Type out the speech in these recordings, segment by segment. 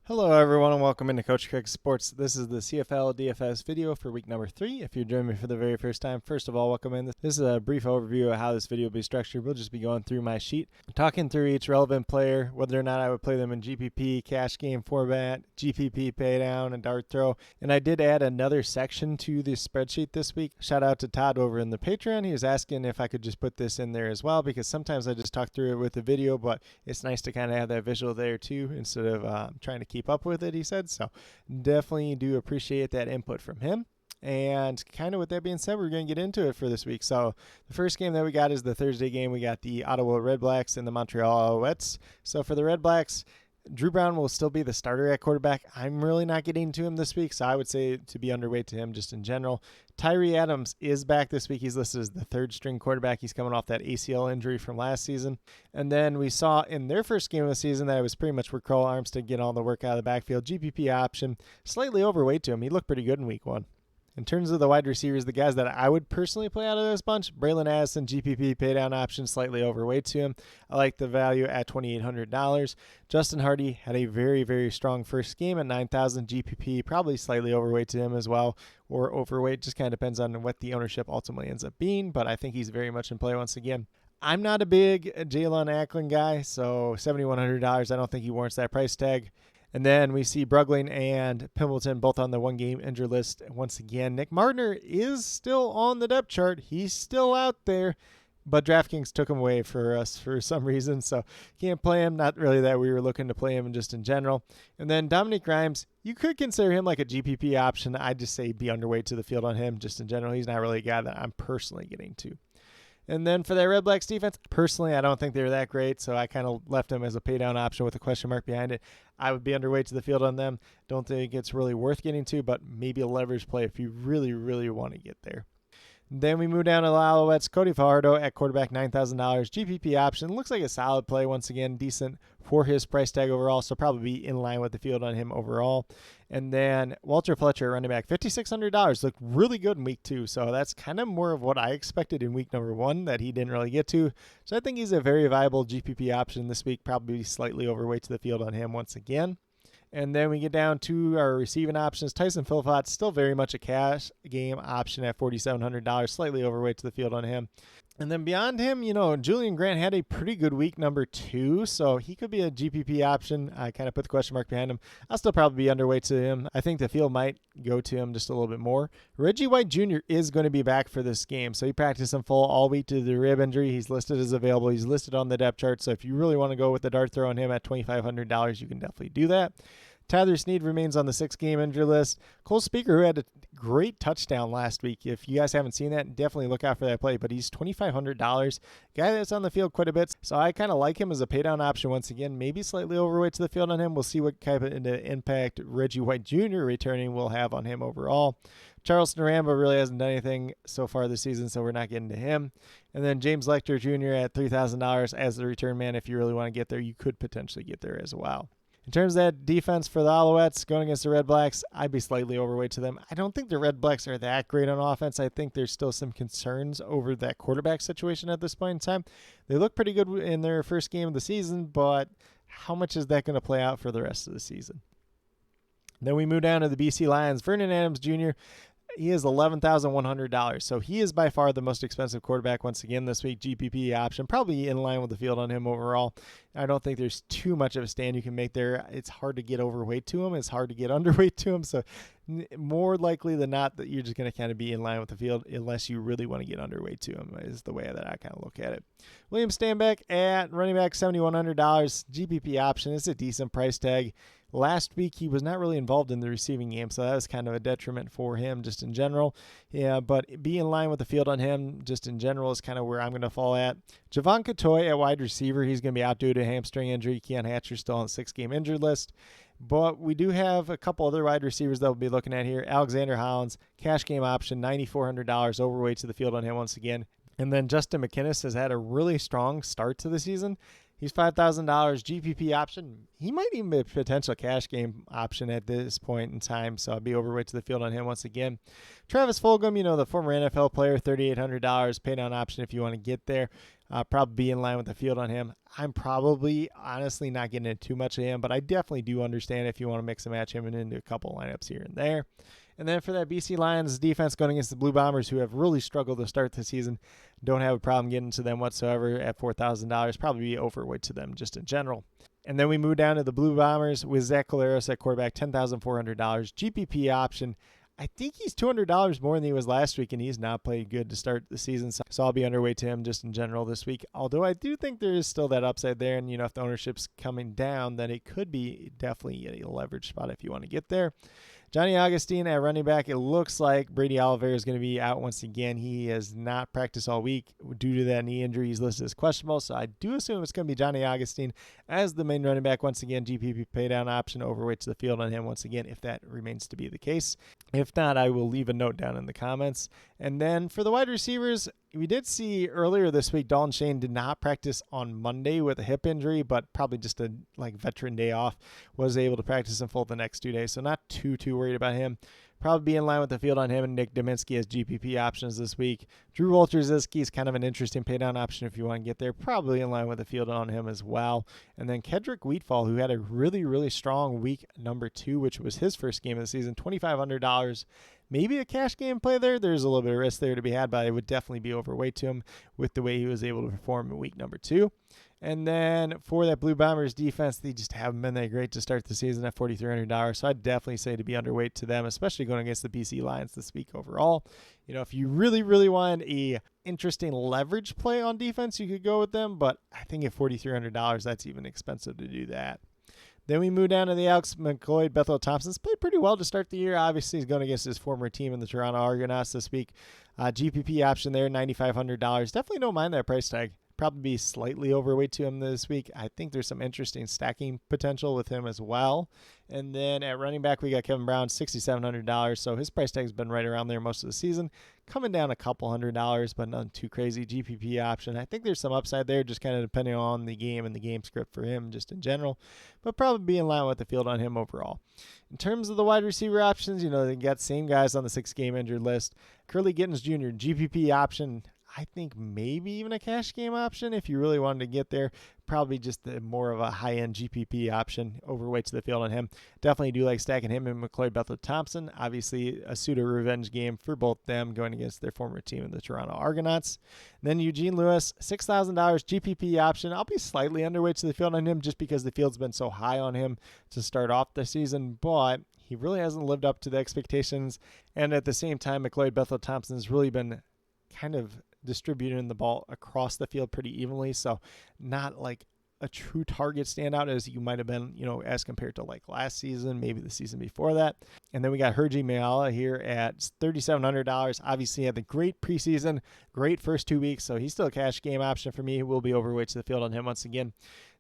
Hello everyone and welcome into Coach Craig Sports. This is the CFL DFS video for week number 3. If you're joining me for the very first time, first of all, welcome in. This is a brief overview of how this video will be structured. We'll just be going through my sheet, talking through each relevant player, whether or not I would play them in GPP, cash game format, GPP paydown, and dart throw. And I did add another section to this spreadsheet this week. Shout out to Todd over in the Patreon. He was asking if I could just put this in there as well, because sometimes I just talk through it with the video, but it's nice to kind of have that visual there too, instead of trying to keep up with it, he said. So definitely do appreciate that input from him. And kind of with that being said, we're going to get into it for this week. So the first game that we got is the Thursday game. We got the Ottawa Redblacks and the Montreal Alouettes. So for the Redblacks, Drew Brown will still be the starter at quarterback. I'm really not getting to him this week, so I would say to be underweight to him just in general. Tyree Adams is back this week. He's listed as the third string quarterback. He's coming off that ACL injury from last season. And then we saw in their first game of the season that it was pretty much where Carl Armstead get all the work out of the backfield. GPP option, slightly overweight to him. He looked pretty good in week 1. In terms of the wide receivers, the guys that I would personally play out of this bunch, Braylon Addison, GPP paydown option, slightly overweight to him. I like the value at $2,800. Justin Hardy had a very, very strong first game at 9,000 GPP, probably slightly overweight to him as well, or overweight. Just kind of depends on what the ownership ultimately ends up being, but I think he's very much in play once again. I'm not a big Jalen Acklin guy, so $7,100, I don't think he warrants that price tag. And then we see Brugling and Pimbleton both on the one-game injured list. Once again, Nick Mardner is still on the depth chart. He's still out there, but DraftKings took him away for us for some reason, so can't play him. Not really that we were looking to play him just in general. And then Dominic Grimes, you could consider him like a GPP option. I'd just say be underweight to the field on him just in general. He's not really a guy that I'm personally getting to. And then for that Redblacks defense, personally, I don't think they're that great, so I kind of left them as a paydown option with a question mark behind it. I would be underweight to the field on them. Don't think it's really worth getting to, but maybe a leverage play if you really, really want to get there. Then we move down to the Alouettes. Cody Fajardo at quarterback, $9,000. GPP option. Looks like a solid play once again. Decent for his price tag overall, so probably be in line with the field on him overall. And then Walter Fletcher, running back, $5,600. Looked really good in week 2, so that's kind of more of what I expected in week number 1 that he didn't really get to. So I think he's a very viable GPP option this week, probably slightly overweight to the field on him once again. And then we get down to our receiving options. Tyson Philpott, still very much a cash game option at $4,700, slightly overweight to the field on him. And then beyond him, Julian Grant had a pretty good week number 2, so he could be a GPP option. I kind of put the question mark behind him. I'll still probably be underweight to him. I think the field might go to him just a little bit more. Reggie White Jr. is going to be back for this game, so he practiced in full all week due to the rib injury. He's listed as available. He's listed on the depth chart, so if you really want to go with the dart throw on him at $2,500, you can definitely do that. Tyler Snead remains on the 6-game injury list. Cole Speaker, who had a great touchdown last week. If you guys haven't seen that, definitely look out for that play. But he's $2,500. Guy that's on the field quite a bit. So I kind of like him as a paydown option once again. Maybe slightly overweight to the field on him. We'll see what kind of impact Reggie White Jr. returning will have on him overall. Charles Naramba really hasn't done anything so far this season, so we're not getting to him. And then James Lecter Jr. at $3,000 as the return man. If you really want to get there, you could potentially get there as well. In terms of that defense for the Alouettes going against the Redblacks, I'd be slightly overweight to them. I don't think the Redblacks are that great on offense. I think there's still some concerns over that quarterback situation at this point in time. They look pretty good in their first game of the season, but how much is that going to play out for the rest of the season? Then we move down to the BC Lions. Vernon Adams Jr., he is $11,100, so he is by far the most expensive quarterback once again this week. GPP option, probably in line with the field on him overall. I don't think there's too much of a stand you can make there. It's hard to get overweight to him. It's hard to get underweight to him, so more likely than not that you're just going to kind of be in line with the field unless you really want to get underweight to him is the way that I kind of look at it. William Stanback at running back, $7,100. GPP option is a decent price tag. Last week, he was not really involved in the receiving game, so that was kind of a detriment for him just in general. Yeah, but be in line with the field on him just in general is kind of where I'm going to fall at. Javon Catoy at wide receiver, he's going to be out due to a hamstring injury. Keon Hatcher still on the 6-game injured list. But we do have a couple other wide receivers that we'll be looking at here. Alexander Hollins, cash game option, $9,400, overweight to the field on him once again. And then Justin McInnis has had a really strong start to the season. He's $5,000 GPP option. He might even be a potential cash game option at this point in time, so I'll be overweight to the field on him once again. Travis Fulgham, the former NFL player, $3,800 pay down option if you want to get there. Probably be in line with the field on him. I'm probably honestly not getting into too much of him, but I definitely do understand if you want to mix and match him into a couple lineups here and there. And then for that BC Lions defense going against the Blue Bombers, who have really struggled to start the season, don't have a problem getting to them whatsoever at $4,000. Probably be overweight to them just in general. And then we move down to the Blue Bombers with Zach Collaros at quarterback, $10,400. GPP option. I think he's $200 more than he was last week, and he's not played good to start the season. So I'll be underweight to him just in general this week. Although I do think there is still that upside there, and if the ownership's coming down, then it could be definitely a leverage spot if you want to get there. Johnny Augustine at running back. It looks like Brady Oliveira is going to be out once again. He has not practiced all week due to that knee injury. He's listed as questionable, so I do assume it's going to be Johnny Augustine as the main running back once again. GPP paydown option, overweight to the field on him once again if that remains to be the case. If not, I will leave a note down in the comments. And then for the wide receivers, we did see earlier this week Dalton Shane did not practice on Monday with a hip injury, but probably just a veteran day off, was able to practice in full the next 2 days. So not too worried about him. Probably be in line with the field on him and Nick Dominski as GPP options this week. Drew Wolters-Iski is kind of an interesting paydown option if you want to get there. Probably in line with the field on him as well. And then Kedrick Wheatfall, who had a really strong week number 2, which was his first game of the season, $2,500. Maybe a cash game play there. There's a little bit of risk there to be had, but I would definitely be overweight to him with the way he was able to perform in week number 2. And then for that Blue Bombers defense, they just haven't been that great to start the season at $4,300. So I'd definitely say to be underweight to them, especially going against the BC Lions this week overall. If you really want a interesting leverage play on defense, you could go with them. But I think at $4,300, that's even expensive to do that. Then we move down to the Elks. McCoy Bethel Thompson's played pretty well to start the year. Obviously, he's going against his former team in the Toronto Argonauts this week. GPP option there, $9,500. Definitely don't mind that price tag. Probably be slightly overweight to him this week. I think there's some interesting stacking potential with him as well. And then at running back, we got Kevin Brown, $6,700. So his price tag's been right around there most of the season. Coming down a couple $100, but nothing too crazy. GPP option. I think there's some upside there, just kind of depending on the game and the game script for him just in general. But probably be in line with the field on him overall. In terms of the wide receiver options, they got same guys on the 6-game injured list. Curly Gittens Jr., GPP option. I think maybe even a cash game option if you really wanted to get there. Probably just more of a high-end GPP option, overweight to the field on him. Definitely do like stacking him and McCoy Bethel Thompson. Obviously, a pseudo-revenge game for both them going against their former team in the Toronto Argonauts. And then Eugene Lewis, $6,000 GPP option. I'll be slightly underweight to the field on him just because the field's been so high on him to start off the season, but he really hasn't lived up to the expectations. And at the same time, McCoy Bethel Thompson has really been kind of distributing the ball across the field pretty evenly, so not like a true target standout as you might have been, as compared to like last season, maybe the season before that. And then we got Herji Mayala here at $3,700. Obviously had the great preseason, great first 2 weeks, so he's still a cash game option for me. We'll be overweight to the field on him once again.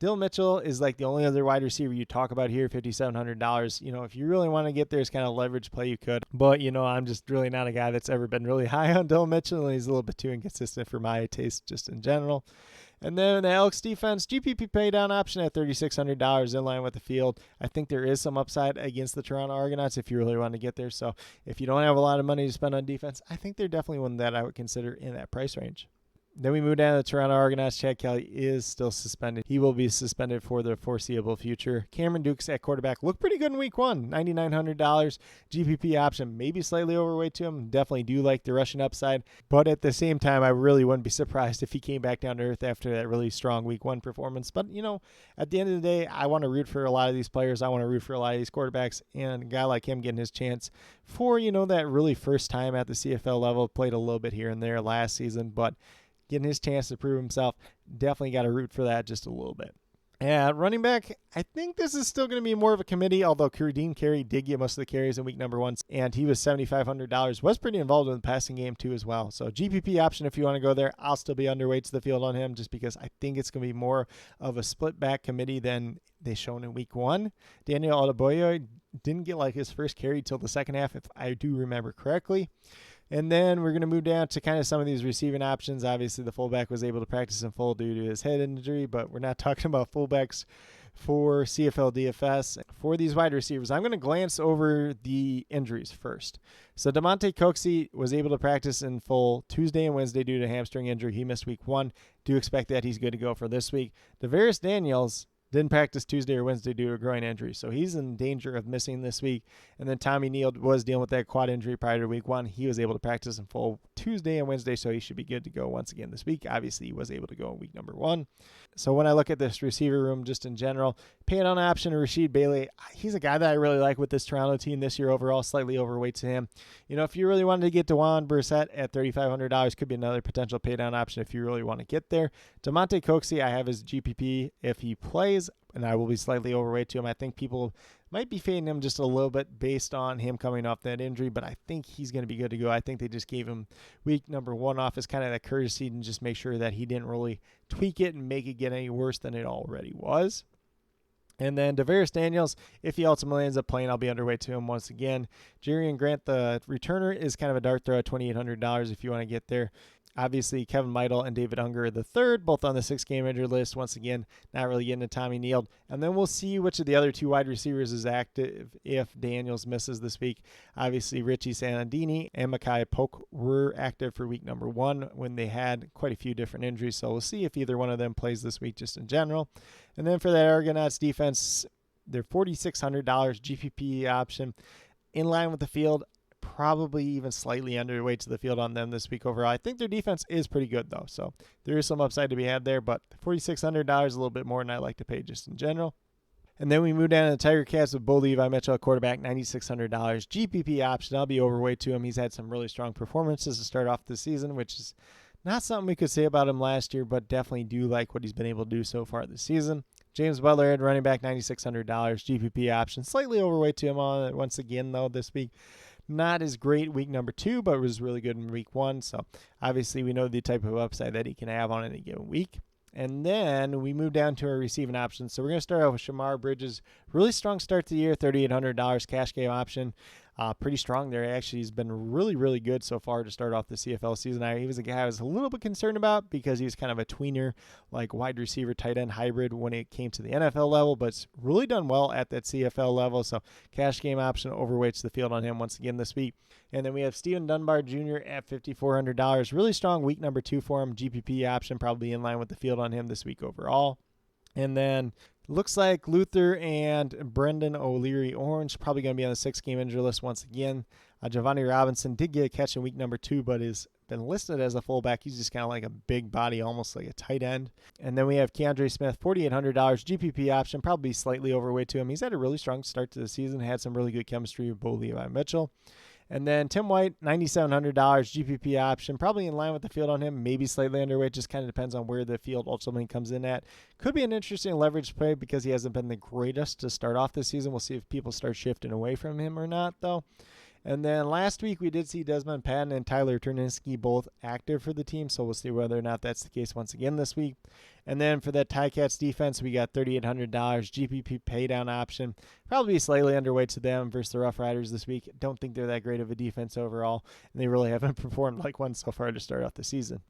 Dylan Mitchell is like the only other wide receiver you talk about here, $5,700. If you really want to get there, it's kind of leverage play you could. But, I'm just really not a guy that's ever been really high on Dylan Mitchell, and he's a little bit too inconsistent for my taste just in general. And then the Elks defense, GPP paydown option at $3,600 in line with the field. I think there is some upside against the Toronto Argonauts if you really want to get there. So if you don't have a lot of money to spend on defense, I think they're definitely one that I would consider in that price range. Then we move down to the Toronto Argonauts. Chad Kelly is still suspended. He will be suspended for the foreseeable future. Cameron Dukes at quarterback looked pretty good in week 1. $9,900 GPP option. Maybe slightly overweight to him. Definitely do like the rushing upside. But at the same time, I really wouldn't be surprised if he came back down to earth after that really strong week 1 performance. But, at the end of the day, I want to root for a lot of these players. I want to root for a lot of these quarterbacks. And a guy like him getting his chance for, that really first time at the CFL level. Played a little bit here and there last season, but getting his chance to prove himself, definitely got to root for that just a little bit. And running back, I think this is still going to be more of a committee, although Dean Carey did get most of the carries in week number 1, and he was $7,500. Was pretty involved in the passing game too as well. So GPP option if you want to go there. I'll still be underweight to the field on him just because I think it's going to be more of a split back committee than they shown in week 1. Daniel Adeboye didn't get his first carry till the second half, if I do remember correctly. And then we're going to move down to kind of some of these receiving options. Obviously, the fullback was able to practice in full due to his head injury, but we're not talking about fullbacks for CFL DFS. For these wide receivers, I'm going to glance over the injuries first. So DeMonte Coxie was able to practice in full Tuesday and Wednesday due to hamstring injury. He missed week 1. Do expect that he's good to go for this week. Devarius Daniels didn't practice Tuesday or Wednesday due to a groin injury, so he's in danger of missing this week. And then Tommy Neal was dealing with that quad injury prior to week 1. He was able to practice in full Tuesday and Wednesday, so he should be good to go once again this week. Obviously, he was able to go in week number 1. So when I look at this receiver room just in general, paying on option Rashid Bailey, he's a guy that I really like with this Toronto team this year overall, slightly overweight to him. You know, if you really wanted to get Dewan Brissett at $3,500, could be another potential pay down option if you really want to get there. DeMonte Coxie, I have his GPP if he plays, and I will be slightly overweight to him. I think people might be fading him just a little bit based on him coming off that injury, but I think he's going to be good to go. I think they just gave him week number 1 off as kind of that courtesy and just make sure that he didn't really tweak it and make it get any worse than it already was. And then Devarius Daniels, if he ultimately ends up playing, I'll be underweight to him once again. Jerian Grant, the returner, is kind of a dart throw at $2,800 if you want to get there. Obviously, Kevin Meidel and David Unger the third, both on the 6-game injury list. Once again, not really getting to Tommy Neal. And then we'll see which of the other 2 wide receivers is active if Daniels misses this week. Obviously, Richie Sanandini and Mekhi Polk were active for week number 1 when they had quite a few different injuries. So we'll see if either one of them plays this week just in general. And then for that Argonauts defense, they're $4,600 GPP option in line with the field. Probably even slightly underweight to the field on them this week overall. I think their defense is pretty good, though, so there is some upside to be had there, but $4,600 a little bit more than I like to pay just in general. And then we move down to the Tiger Cats with Bo Levi Mitchell at quarterback, $9,600 GPP option. I'll be overweight to him. He's had some really strong performances to start off the season, which is not something we could say about him last year, but definitely do like what he's been able to do so far this season. James Butler at running back, $9,600 GPP option. Slightly overweight to him on it once again, though, this week. Not as great week number 2, but was really good in week 1. So obviously we know the type of upside that he can have on any given week. And then we move down to our receiving options. So we're going to start off with Shamar Bridges. Really strong start to the year, $3,800 cash game option. Pretty strong there. Actually, he's been really, really good so far to start off the CFL season. He was a guy I was a little bit concerned about because he was kind of a tweener, like wide receiver, tight end hybrid when it came to the NFL level, but it's really done well at that CFL level. So cash game option overweights the field on him once again this week. And then we have Steven Dunbar Jr. at $5,400. Really strong week number 2 for him. GPP option probably in line with the field on him this week overall. And then looks like Luther and Brendan O'Leary Orange probably going to be on the 6-game injury list once again. Giovanni Robinson did get a catch in week number 2, but has been listed as a fullback. He's just kind of like a big body, almost like a tight end. And then we have Keandre Smith, $4,800 GPP option, probably slightly overweight to him. He's had a really strong start to the season, had some really good chemistry with Bo Levi Mitchell. And then Tim White, $9,700 GPP option, probably in line with the field on him, maybe slightly underweight, just kind of depends on where the field ultimately comes in at. Could be an interesting leverage play because he hasn't been the greatest to start off this season. We'll see if people start shifting away from him or not, though. And then last week we did see Desmond Patton and Tyler Turninsky both active for the team, so we'll see whether or not that's the case once again this week. And then for that Ticats defense, we got $3,800 GPP paydown option. Probably slightly underweight to them versus the Rough Riders this week. Don't think they're that great of a defense overall, and they really haven't performed like one so far to start off the season.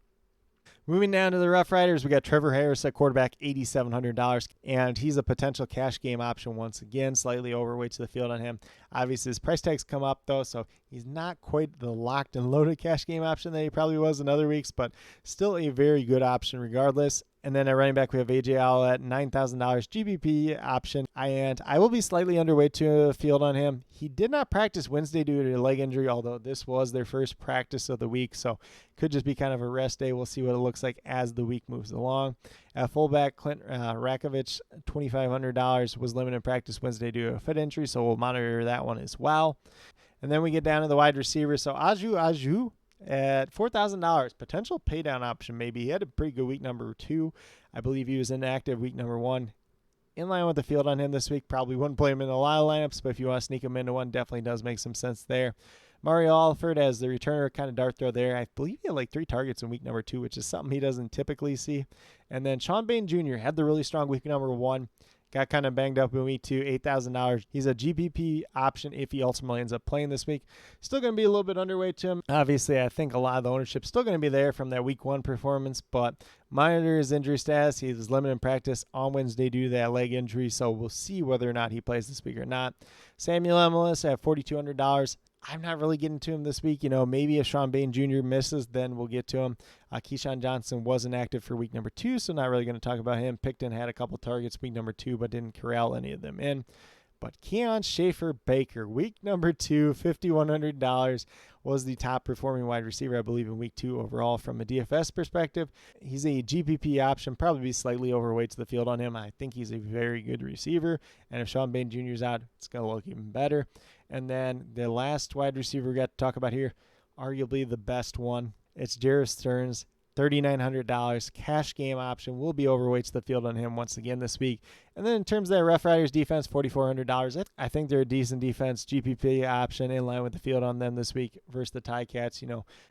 Moving down to the Rough Riders, we got Trevor Harris at quarterback, $8,700, and he's a potential cash game option once again, slightly overweight to the field on him. Obviously, his price tag's come up, though, so he's not quite the locked and loaded cash game option that he probably was in other weeks, but still a very good option regardless. And then at running back, we have A.J. Allen at $9,000 GPP option. And I will be slightly underweight to the field on him. He did not practice Wednesday due to a leg injury, although this was their first practice of the week. So could just be kind of a rest day. We'll see what it looks like as the week moves along. At fullback, Clint Rakovich, $2,500, was limited practice Wednesday due to a foot injury. So we'll monitor that one as well. And then we get down to the wide receivers. So Aju at $4,000, potential paydown option maybe. He had a pretty good week number 2. I believe he was inactive week number 1. In line with the field on him this week. Probably wouldn't play him in a lot of lineups, but if you want to sneak him into one, definitely does make some sense there. Mario Alford as the returner, kind of dart throw there. I believe he had like 3 targets in week number 2, which is something he doesn't typically see. And then Sean Bain Jr. had the really strong week number 1. Got kind of banged up in week 2, $8,000. He's a GPP option if he ultimately ends up playing this week. Still going to be a little bit underweight to him. Obviously, I think a lot of the ownership still going to be there from that week 1 performance, but monitor his injury status. He was limited in practice on Wednesday due to that leg injury, so we'll see whether or not he plays this week or not. Samuel Emilus at $4,200. I'm not really getting to him this week. Maybe if Sean Bain Jr. misses, then we'll get to him. Keyshawn Johnson wasn't active for week number 2, so not really going to talk about him. Picton had a couple targets week number 2, but didn't corral any of them in. But Keon Schaefer-Baker, week number 2, $5,100, was the top performing wide receiver, I believe, in week 2 overall from a DFS perspective. He's a GPP option, probably be slightly overweight to the field on him. I think he's a very good receiver, and if Sean Bain Jr. is out, it's going to look even better. And then the last wide receiver we got to talk about here, arguably the best one, it's Jerris Stearns. $3,900 cash game option. Will be overweight to the field on him once again this week. And then in terms of that Rough Riders defense, $4,400. I think they're a decent defense. GPP option in line with the field on them this week versus the Ticats.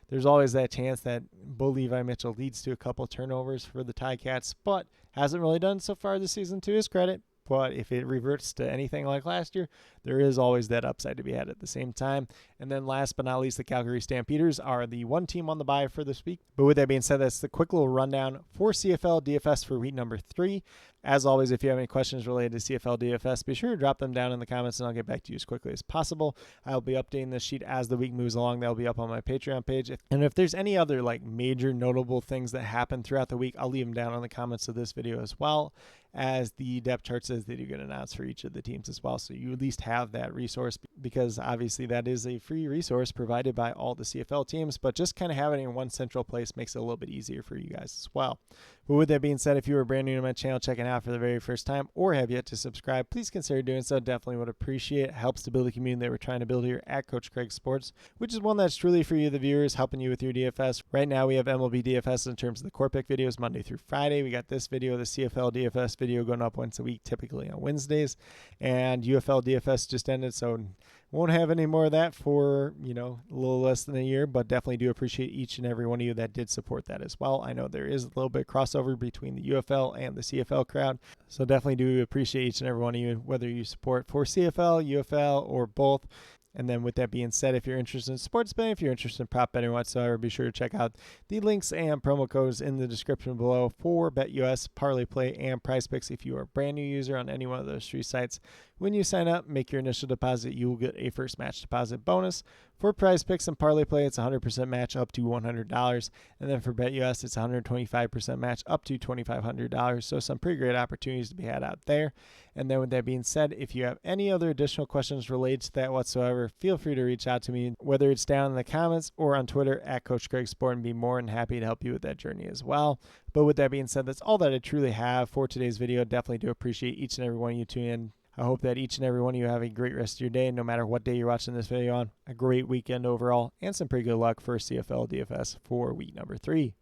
There's always that chance that Bo Levi Mitchell leads to a couple turnovers for the Ticats, but hasn't really done so far this season to his credit. But if it reverts to anything like last year, there is always that upside to be had at the same time. And then last but not least, the Calgary Stampeders are the one team on the bye for this week. But with that being said, that's the quick little rundown for CFL DFS for week number 3. As always, if you have any questions related to CFL DFS, be sure to drop them down in the comments and I'll get back to you as quickly as possible. I'll be updating this sheet as the week moves along. That'll be up on my Patreon page. And if there's any other major notable things that happen throughout the week, I'll leave them down in the comments of this video as well as the depth charts as they do get announced for each of the teams as well. So you at least have that resource because obviously that is a free resource provided by all the CFL teams, but just kind of having it in one central place makes it a little bit easier for you guys as well. But with that being said, if you are brand new to my channel, checking out for the very first time or have yet to subscribe, please consider doing so. Definitely would appreciate it. Helps to build the community that we're trying to build here at Coach Craig Sports, which is one that's truly for you, the viewers, helping you with your DFS. Right now we have MLB DFS in terms of the core pick videos Monday through Friday. We got this video, the CFL DFS video, going up once a week, typically on Wednesdays. And UFL DFS just ended, so won't have any more of that for, a little less than a year, but definitely do appreciate each and every one of you that did support that as well. I know there is a little bit of crossover between the UFL and the CFL crowd, so definitely do appreciate each and every one of you, whether you support for CFL, UFL, or both. And then with that being said, if you're interested in sports betting, if you're interested in prop betting whatsoever, be sure to check out the links and promo codes in the description below for BetUS, Parlay Play, and PrizePicks. If you are a brand new user on any one of those 3 sites, when you sign up, make your initial deposit, you will get a first match deposit bonus. For PrizePicks and Parlay Play, it's 100% match up to $100. And then for BetUS, it's 125% match up to $2,500. So some pretty great opportunities to be had out there. And then with that being said, if you have any other additional questions related to that whatsoever, feel free to reach out to me, whether it's down in the comments or on Twitter at Coach Craig Sport, and be more than happy to help you with that journey as well. But with that being said, that's all that I truly have for today's video. Definitely do appreciate each and every one of you tuning in. I hope that each and every one of you have a great rest of your day, no matter what day you're watching this video on. A great weekend overall, and some pretty good luck for CFL DFS for week number 3.